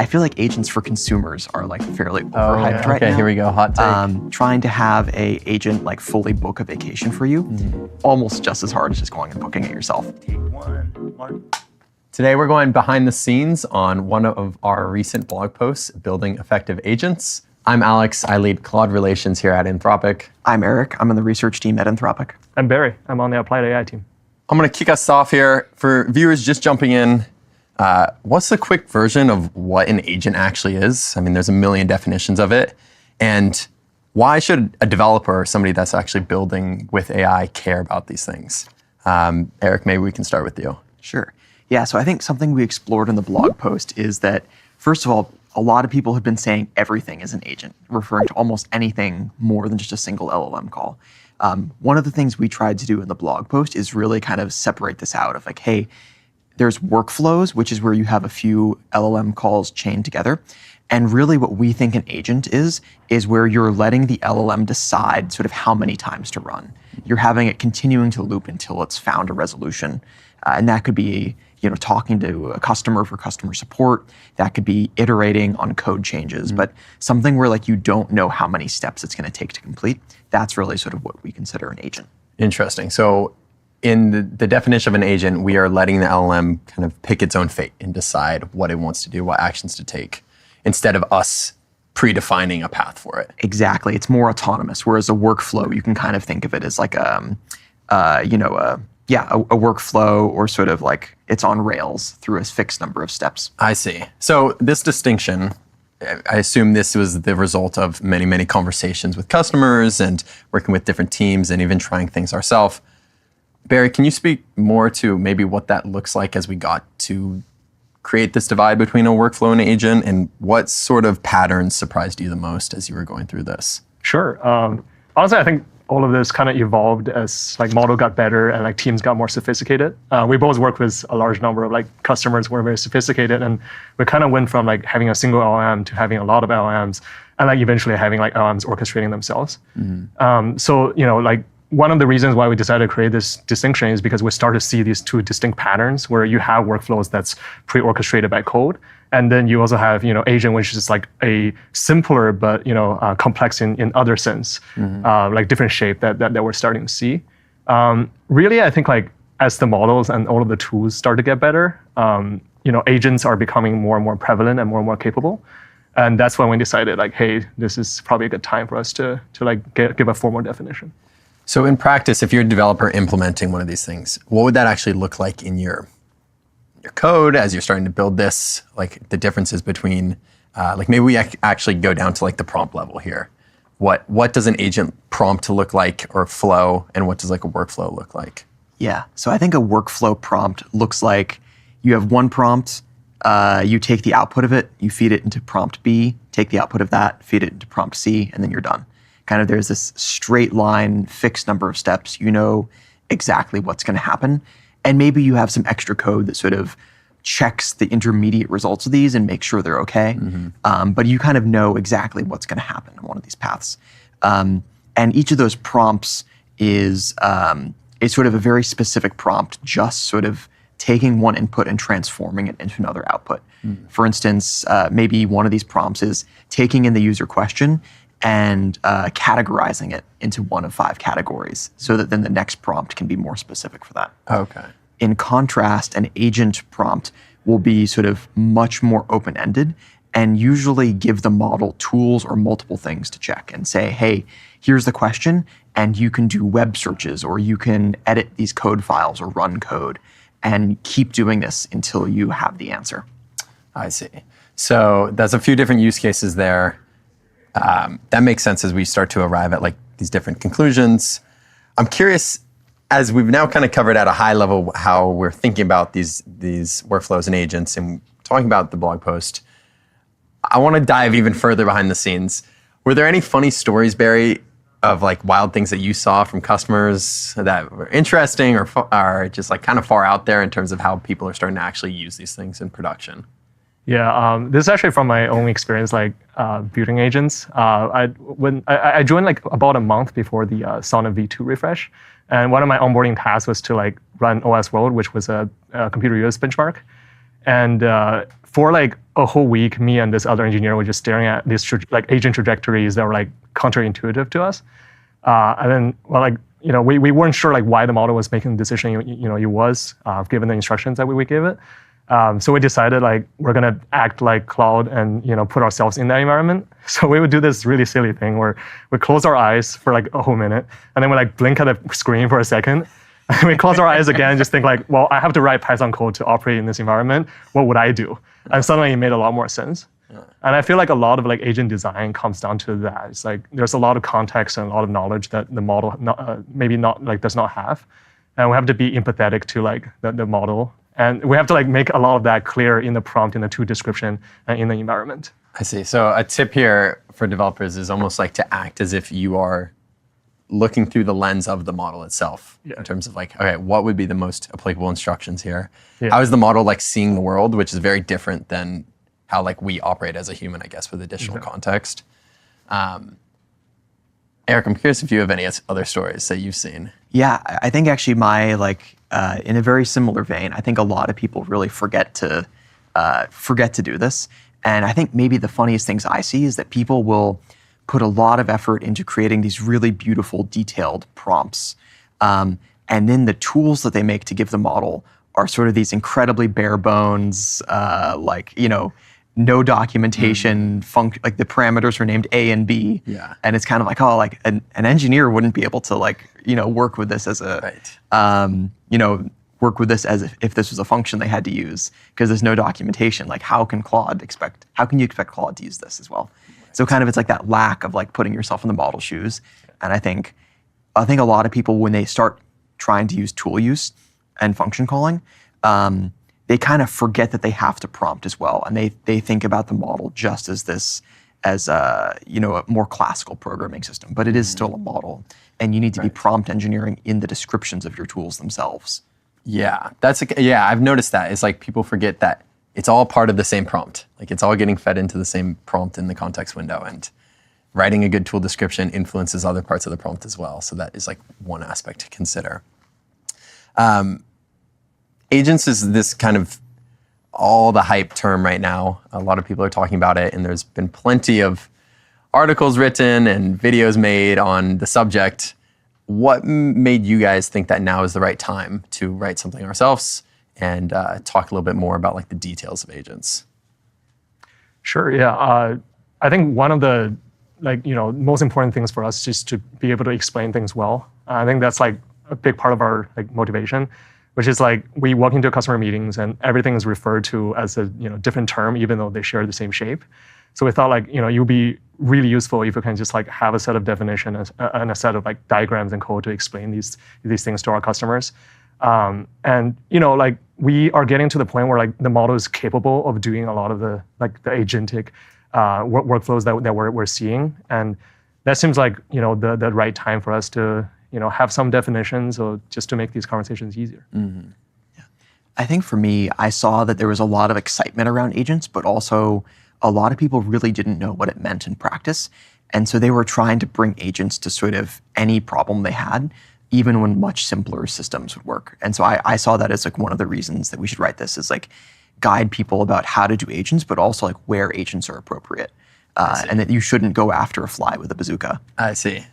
I feel like agents for consumers are like fairly overhyped right now. Okay, here we go, hot take. Trying to have a agent like fully book a vacation for you, almost just as hard as just going and booking it yourself. Take one, Mark. Today we're going behind the scenes on one of our recent blog posts, Building Effective Agents. I'm Alex, I lead Cloud Relations here at Anthropic. I'm Eric, I'm on the research team at Anthropic. I'm Barry, I'm on the Applied AI team. I'm gonna kick us off here. For viewers just jumping in, what's the quick version of what an agent actually is? I mean, there's a million definitions of it. And why should a developer or somebody that's actually building with AI care about these things? Eric, maybe we can start with you. Sure. Yeah, so I think something we explored in the blog post is that, first of all, a lot of people have been saying everything is an agent, referring to almost anything more than just a single LLM call. One of the things we tried to do in the blog post is really kind of separate this out of like, hey, there's workflows, which is where you have a few LLM calls chained together. And really what we think an agent is where you're letting the LLM decide sort of how many times to run. You're having it continuing to loop until it's found a resolution. And that could be talking to a customer for customer support. That could be iterating on code changes, but something where like you don't know how many steps it's going to take to complete. That's really sort of what we consider an agent. Interesting. So in the definition of an agent, we are letting the LLM kind of pick its own fate and decide what it wants to do, what actions to take, instead of us predefining a path for it. Exactly. It's more autonomous, whereas a workflow, you can kind of think of it as like a workflow, or sort of like it's on rails through a fixed number of steps. I see. So this distinction, I assume this was the result of many, many conversations with customers and working with different teams and even trying things ourselves. Barry, can you speak more to maybe what that looks like as we got to create this divide between a workflow and an agent, and what sort of patterns surprised you the most as you were going through this? Sure. Honestly, I think all of this kind of evolved as like model got better and like teams got more sophisticated. We both work with a large number of like customers who are very sophisticated, and we kind of went from like having a single LLM to having a lot of LLMs, and like eventually having like LLMs orchestrating themselves. So like one of the reasons why we decided to create this distinction is because we start to see these two distinct patterns where you have workflows that's pre-orchestrated by code, and then you also have agent, which is like a simpler but complex in other sense, like different shape that we're starting to see. Really, I think like as the models and all of the tools start to get better, agents are becoming more and more prevalent and more capable. And that's when we decided like, hey, this is probably a good time for us to like give a formal definition. So in practice, if you're a developer implementing one of these things, what would that actually look like in your code as you're starting to build this? Like the differences between, like maybe we actually go down to like the prompt level here. What does an agent prompt to look like, or flow, and what does like a workflow look like? Yeah, so I think a workflow prompt looks like you have one prompt, you take the output of it, you feed it into prompt B, take the output of that, feed it into prompt C, and then you're done. Kind of there's this straight line, fixed number of steps. You know exactly what's going to happen. And maybe you have some extra code that sort of checks the intermediate results of these and makes sure they're okay. But you kind of know exactly what's going to happen in one of these paths. And each of those prompts is sort of a very specific prompt, just sort of taking one input and transforming it into another output. For instance, maybe one of these prompts is taking in the user question and categorizing it into one of 5 categories, so that then the next prompt can be more specific for that. Okay. In contrast, an agent prompt will be sort of much more open-ended and usually give the model tools or multiple things to check and say, hey, here's the question, and you can do web searches, or you can edit these code files or run code, and keep doing this until you have the answer. I see. So there's a few different use cases there. That makes sense as we start to arrive at like these different conclusions. I'm curious, as we've now kind of covered at a high level how we're thinking about these workflows and agents and talking about the blog post, I want to dive even further behind the scenes. Were there any funny stories, Barry, of like wild things that you saw from customers that were interesting or are just like kind of far out there in terms of how people are starting to actually use these things in production? Yeah, this is actually from my own experience, like building agents. I joined like about a month before the Sonnet V2 refresh, and one of my onboarding tasks was to like run OS World, which was a computer US benchmark. And for like a whole week, me and this other engineer were just staring at these like agent trajectories that were like counterintuitive to us. And then, well, like, we weren't sure like why the model was making the decision it was, given the instructions that we gave it. So we decided like we're gonna act like Claude and put ourselves in that environment. So we would do this really silly thing where we close our eyes for like a whole minute, and then we like blink at the screen for a second, and we close our eyes again and just think like, well, I have to write Python code to operate in this environment. What would I do? And suddenly it made a lot more sense. And I feel like a lot of like agent design comes down to that. It's like there's a lot of context and a lot of knowledge that the model maybe not like does not have, and we have to be empathetic to like the model. And we have to like make a lot of that clear in the prompt, in the tool description, and in the environment. I see. So a tip here for developers is almost like to act as if you are looking through the lens of the model itself in terms of like, okay, what would be the most applicable instructions here? Yeah. How is the model like seeing the world, which is very different than how like we operate as a human, I guess, with additional context. Eric, I'm curious if you have any other stories that you've seen. Yeah, I think actually my in a very similar vein, I think a lot of people really forget to do this. And I think maybe the funniest things I see is that people will put a lot of effort into creating these really beautiful, detailed prompts. And then the tools that they make to give the model are sort of these incredibly bare bones, no documentation, like the parameters are named A and B. Yeah. And it's kind of like, an engineer wouldn't be able to work with this as a, work with this as if this was a function they had to use, because there's no documentation. Like how can you expect Claude to use this as well? Right. So kind of it's like that lack of like putting yourself in the model's shoes. And I think a lot of people, when they start trying to use tool use and function calling, they kind of forget that they have to prompt as well. And they think about the model just as a more classical programming system, but it is still a model. And you need to be prompt engineering in the descriptions of your tools themselves. Yeah, I've noticed that. It's like people forget that it's all part of the same prompt. Like it's all getting fed into the same prompt in the context window, and writing a good tool description influences other parts of the prompt as well. So that is like one aspect to consider. Agents is this kind of all the hype term right now. A lot of people are talking about it, and there's been plenty of articles written and videos made on the subject. What made you guys think that now is the right time to write something ourselves and talk a little bit more about like the details of agents? Sure, yeah. I think one of the most important things for us is to be able to explain things well. I think that's like a big part of our motivation, which is like we walk into customer meetings and everything is referred to as a different term, even though they share the same shape. So we thought it would be really useful if we can just have a set of definitions and a set of diagrams and code to explain these things to our customers. And we are getting to the point where the model is capable of doing a lot of the agentic workflows that we're seeing, and that seems like the right time for us to have some definitions or just to make these conversations easier. Mm-hmm. Yeah. I think for me, I saw that there was a lot of excitement around agents, but also a lot of people really didn't know what it meant in practice. And so they were trying to bring agents to sort of any problem they had, even when much simpler systems would work. And so I saw that as one of the reasons that we should write this, is guide people about how to do agents, but also where agents are appropriate. And that you shouldn't go after a fly with a bazooka. I see.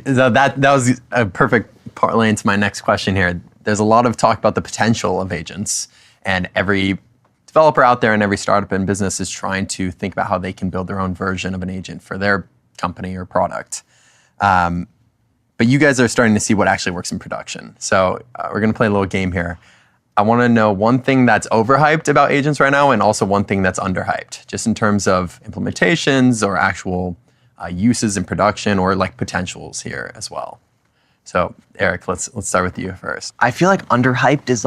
So that was a perfect parlay into my next question here. There's a lot of talk about the potential of agents, and every developer out there and every startup and business is trying to think about how they can build their own version of an agent for their company or product. But you guys are starting to see what actually works in production. So we're going to play a little game here. I want to know one thing that's overhyped about agents right now, and also one thing that's underhyped, just in terms of implementations or actual uses in production, or potentials here as well. So Eric, let's start with you first. I feel underhyped is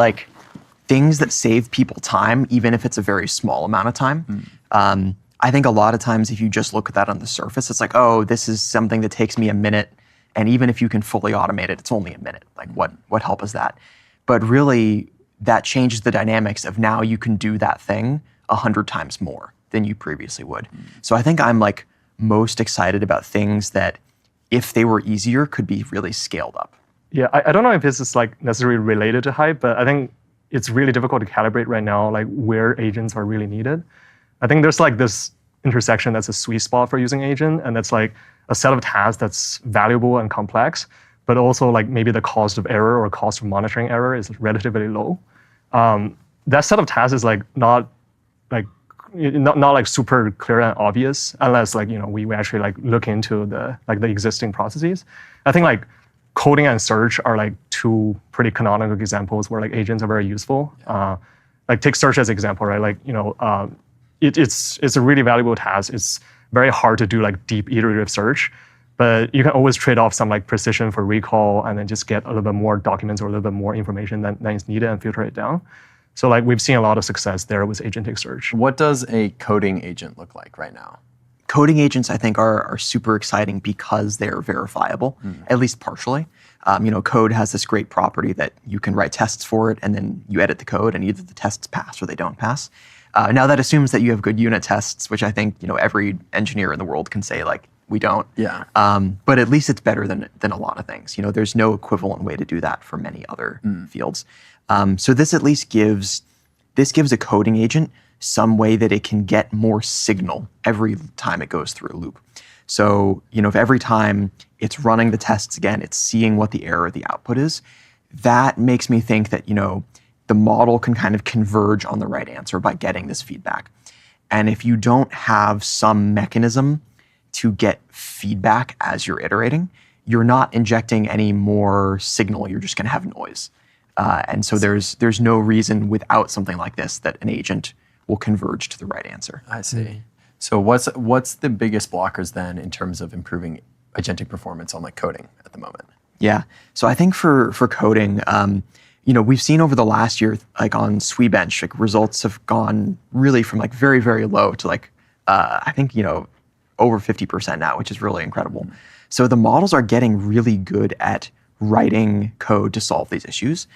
things that save people time, even if it's a very small amount of time. I think a lot of times if you just look at that on the surface, it's oh, this is something that takes me a minute. And even if you can fully automate it, it's only a minute. What help is that? But really, that changes the dynamics of now you can do that thing 100 times more than you previously would. So I think I'm most excited about things that, if they were easier, could be really scaled up. Yeah, I don't know if this is necessarily related to hype, but I think it's really difficult to calibrate right now, like where agents are really needed. I think there's like this intersection that's a sweet spot for using agent, and that's like a set of tasks that's valuable and complex, but also like maybe the cost of error or cost of monitoring error is relatively low. That set of tasks is like not like super clear and obvious unless like we actually like look into the existing processes. I think like coding and search are like two pretty canonical examples where like agents are very useful. Like take search as an example, right? Like it's a really valuable task. It's very hard to do like deep iterative search, but you can always trade off some like precision for recall and then just get a little bit more documents or a little bit more information than is needed and filter it down. So like we've seen a lot of success there with agentic search. What does a coding agent look like right now? Coding agents, I think, are super exciting because they're verifiable, at least partially. Code has this great property that you can write tests for it, and then you edit the code, and either the tests pass or they don't pass. Now that assumes that you have good unit tests, which I think every engineer in the world can say like we don't. Yeah. But at least it's better than a lot of things. There's no equivalent way to do that for many other fields. So this at least gives a coding agent some way that it can get more signal every time it goes through a loop. So, if every time it's running the tests again, it's seeing what the error of the output is, that makes me think that, the model can kind of converge on the right answer by getting this feedback. And if you don't have some mechanism to get feedback as you're iterating, you're not injecting any more signal, you're just going to have noise. And so there's no reason without something like this that an agent will converge to the right answer. I see. So what's the biggest blockers then in terms of improving agentic performance on like coding at the moment? Yeah. So I think for coding, we've seen over the last year, like on SweBench, like results have gone really from like very, very low to like, I think, over 50% now, which is really incredible. So the models are getting really good at writing code to solve these issues.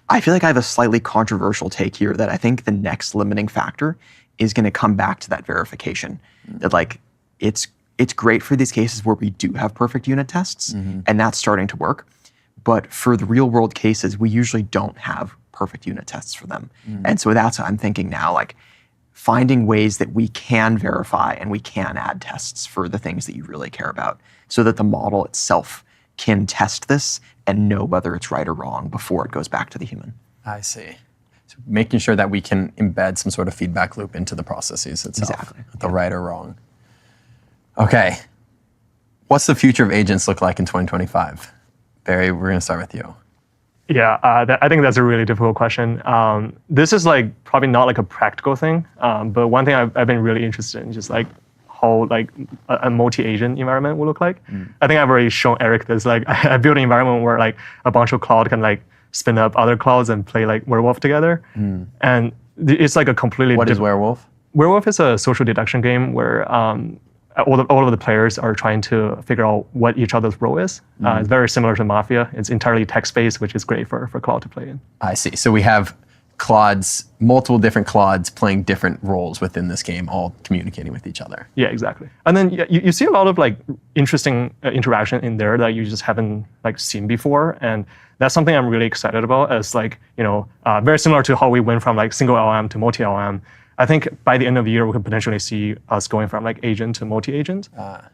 I feel like I have a slightly controversial take here that I think the next limiting factor is going to come back to that verification. That like it's great for these cases where we do have perfect unit tests, and that's starting to work. But for the real world cases, we usually don't have perfect unit tests for them. And so that's what I'm thinking now, like finding ways that we can verify and we can add tests for the things that you really care about so that the model itself can test this and know whether it's right or wrong before it goes back to the human. I see. So making sure that we can embed some sort of feedback loop into the processes itself. Exactly. The right or wrong. Okay. What's the future of agents look like in 2025? Barry, we're going to start with you. Yeah, I think that's a really difficult question. This is like probably not like a practical thing, but one thing I've been really interested in just like how like a multi-agent environment will look like. I think I've already shown Eric this. Like I built an environment where like a bunch of cloud can like spin up other clouds and play like Werewolf together. And it's like a completely What is Werewolf? Werewolf is a social deduction game where all of the players are trying to figure out what each other's role is. It's very similar to Mafia. It's entirely text-based, which is great for cloud to play in. I see. So we have clods, multiple different clods playing different roles within this game, all communicating with each other. Yeah, exactly. And then you see a lot of like interesting interaction in there that you just haven't like seen before, and that's something I'm really excited about. As like very similar to how we went from like single LM to multi LM. I think by the end of the year we could potentially see us going from like agent to multi-agent.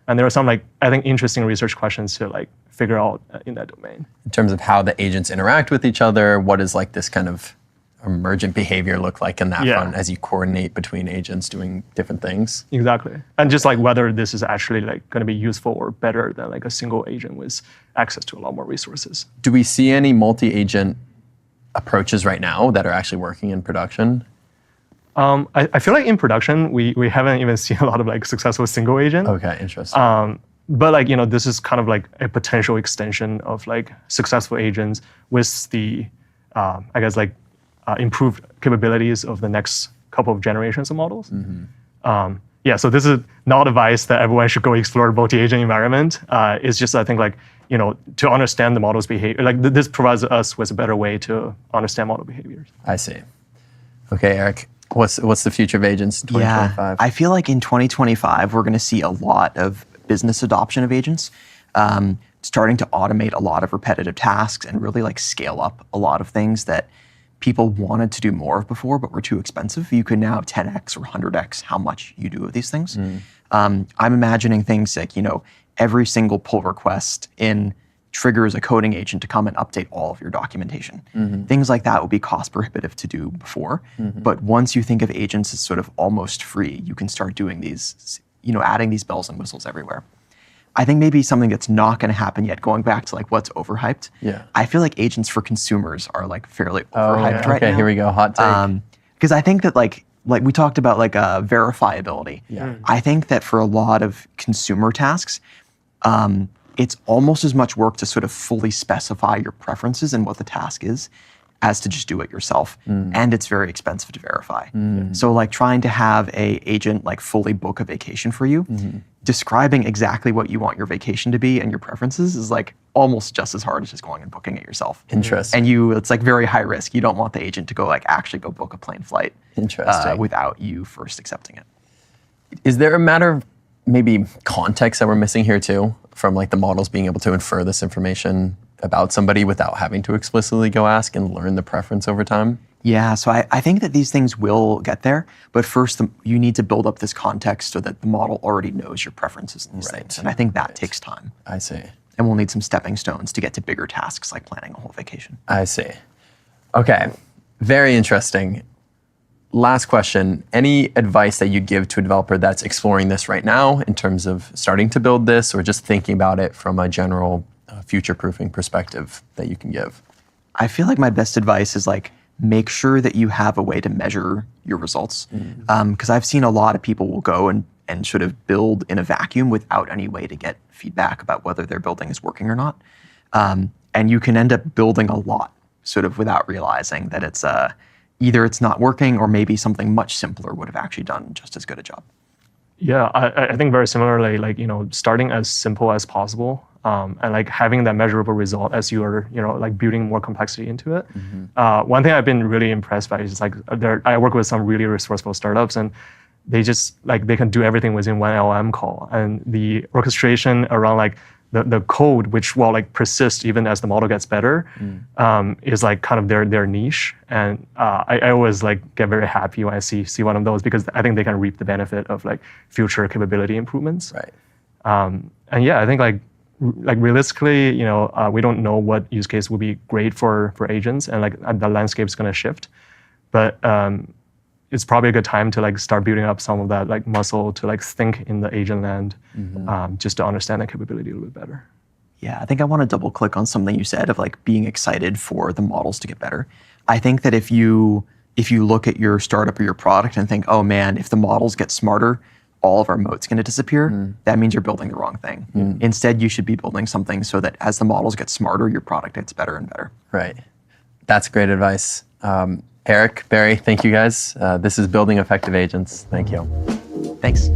And there are some like I think interesting research questions to like figure out in that domain. In terms of how the agents interact with each other, what does like this kind of emergent behavior look like in that front as you coordinate between agents doing different things? Exactly. And just like whether this is actually like going to be useful or better than like a single agent with access to a lot more resources. Do we see any multi-agent approaches right now that are actually working in production? I feel like in production, we haven't even seen a lot of like successful single agent. Okay, interesting. But like, this is kind of like a potential extension of like successful agents with the, I guess like improved capabilities of the next couple of generations of models. So this is not advice that everyone should go explore multi-agent environment. It's just, I think like, to understand the model's behavior, like this provides us with a better way to understand model behaviors. I see. Okay, Eric. What's the future of agents in 2025? Yeah, I feel like in 2025, we're going to see a lot of business adoption of agents, starting to automate a lot of repetitive tasks and really like scale up a lot of things that people wanted to do more of before, but were too expensive. You can now 10x or 100x how much you do of these things. I'm imagining things like, every single pull request triggers a coding agent to come and update all of your documentation. Things like that would be cost prohibitive to do before. But once you think of agents as sort of almost free, you can start doing these, adding these bells and whistles everywhere. I think maybe something that's not going to happen yet, going back to like what's overhyped. Yeah. I feel like agents for consumers are like fairly overhyped right now. Okay, here we go. Hot take. Because I think that like we talked about like verifiability. Yeah. I think that for a lot of consumer tasks, it's almost as much work to sort of fully specify your preferences and what the task is as to just do it yourself. And it's very expensive to verify. So like trying to have a agent like fully book a vacation for you, describing exactly what you want your vacation to be and your preferences is like almost just as hard as just going and booking it yourself. Interesting. And it's like very high risk. You don't want the agent to go like actually go book a plane flight without you first accepting it. Is there a matter of maybe context that we're missing here too, from like the models being able to infer this information about somebody without having to explicitly go ask and learn the preference over time? Yeah, so I think that these things will get there, but first you need to build up this context so that the model already knows your preferences in these things. And I think that takes time. I see. And we'll need some stepping stones to get to bigger tasks like planning a whole vacation. I see. Okay, very interesting. Last question, any advice that you'd give to a developer that's exploring this right now in terms of starting to build this or just thinking about it from a general future-proofing perspective that you can give? I feel like my best advice is like, make sure that you have a way to measure your results. Because I've seen a lot of people will go and sort of build in a vacuum without any way to get feedback about whether their building is working or not. And you can end up building a lot sort of without realizing that it's either it's not working or maybe something much simpler would have actually done just as good a job. Yeah, I think very similarly, like, starting as simple as possible, and like having that measurable result as you are, like building more complexity into it. One thing I've been really impressed by is like I work with some really resourceful startups, and they just like they can do everything within one LLM call, and the orchestration around like the code, which will like persist even as the model gets better, is like kind of their niche. And I always like get very happy when I see one of those, because I think they can reap the benefit of like future capability improvements. Right. And yeah, I think like realistically, we don't know what use case would be great for agents, and like the landscape is going to shift. But it's probably a good time to like start building up some of that like muscle to like think in the agent land, just to understand the capability a little bit better. Yeah, I think I want to double click on something you said of like being excited for the models to get better. I think that if you look at your startup or your product and think, oh man, if the models get smarter, all of our moat's going to disappear, that means you're building the wrong thing. Instead, you should be building something so that as the models get smarter, your product gets better and better. Right. That's great advice. Eric, Barry, thank you guys. This is Building Effective Agents. Thank you. Thanks.